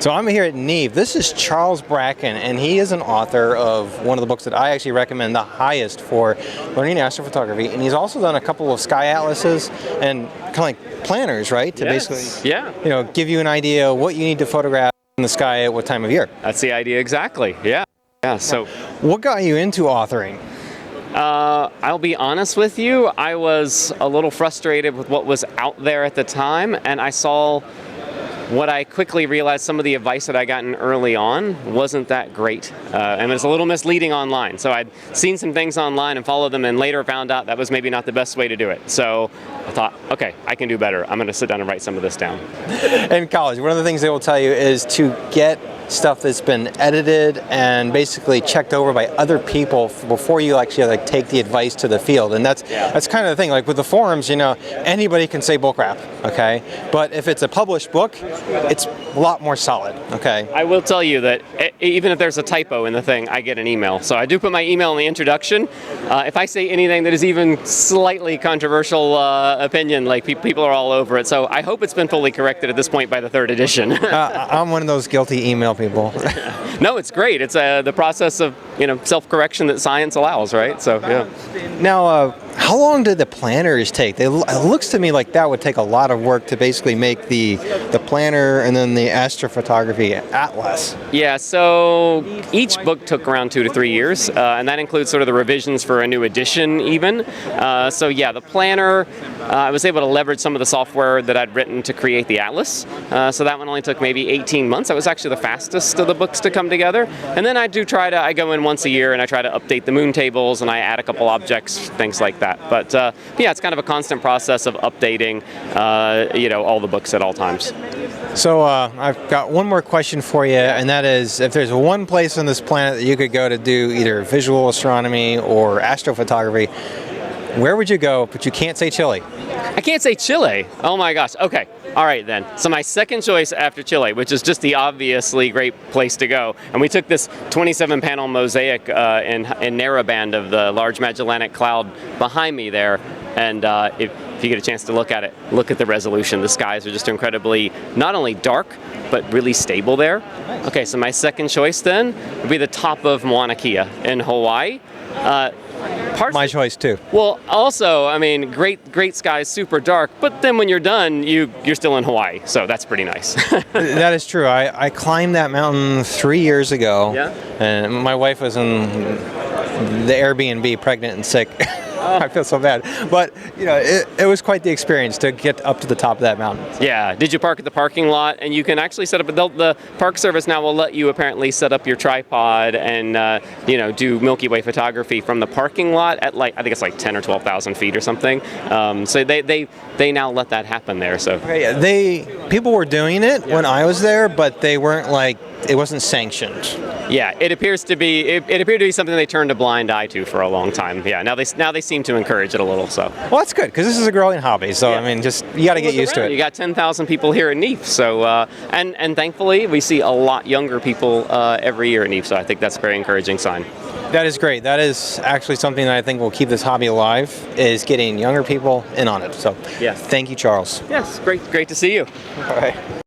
So I'm here at NEAF. This is Charles Bracken, and he is an author of one of the books that I actually recommend the highest for learning astrophotography. And he's also done a couple of sky atlases and kind of like planners, right? To basically, give you an idea what you need to photograph in the sky at what time of year. That's the idea exactly. Yeah. So, what got you into authoring? I'll be honest with you. I was a little frustrated with what was out there at the time, and I saw what I quickly realized some of the advice that I gotten early on wasn't that great, and it was a little misleading online. So I'd seen some things online and followed them, and later found out that was maybe not the best way to do it. So I thought, okay, I can do better. I'm going to sit down and write some of this down. In college, one of the things they will tell you is to get stuff that's been edited and basically checked over by other people before you actually take the advice to the field. And that's kind of the thing. Like with the forums, anybody can say bull crap, okay? But if it's a published book, it's a lot more solid, okay? I will tell you that even if there's a typo in the thing, I get an email. So I do put my email in the introduction. If I say anything that is even slightly controversial opinion, people are all over it. So I hope it's been fully corrected at this point by the third edition. I'm one of those guilty email people. No, it's great. It's the process of self-correction that science allows, right? So yeah. Now, how long did the planners take? It looks to me like that would take a lot of work to basically make the planner and then the astrophotography atlas. Yeah, so each book took around 2 to 3 years, and that includes sort of the revisions for a new edition even. So yeah, the planner, I was able to leverage some of the software that I'd written to create the atlas. So that one only took maybe 18 months. That was actually the fastest of the books to come together. And then I go in once a year and I try to update the moon tables and I add a couple objects, things like that. But yeah, it's kind of a constant process of updating, all the books at all times. So I've got one more question for you, and that is, if there's one place on this planet that you could go to do either visual astronomy or astrophotography, where would you go? But you can't say Chile. I can't say Chile. Oh my gosh. Okay. All right then. So my second choice after Chile, which is just the obviously great place to go, and we took this 27-panel mosaic in narrowband of the Large Magellanic Cloud behind me there, and if you get a chance to look at it, look at the resolution. The skies are just incredibly not only dark, but really stable there. Nice. Okay, so my second choice then would be the top of Mauna Kea in Hawaii. My choice too. Well, also, I mean, great skies, super dark, but then when you're done, you're still in Hawaii, so that's pretty nice. That is true. I climbed that mountain 3 years ago, and my wife was in the Airbnb, pregnant and sick. I feel so bad, but it was quite the experience to get up to the top of that mountain. Yeah. Did you park at the parking lot? And you can actually set up the Park Service now will let you apparently set up your tripod and do Milky Way photography from the parking lot at I think it's 10 or 12,000 feet or something. So they now let that happen there. So people were doing it when I was there, but they weren't it wasn't sanctioned. Yeah, it appears to be. It appeared to be something they turned a blind eye to for a long time. Yeah, now they seem to encourage it a little. So well, that's good because this is a growing hobby. So I mean, just you got to get used to it. You got 10,000 people here at NEAF. So and thankfully we see a lot younger people every year at NEAF. So I think that's a very encouraging sign. That is great. That is actually something that I think will keep this hobby alive, is getting younger people in on it. So yeah, thank you, Charles. Yes, great to see you. All right.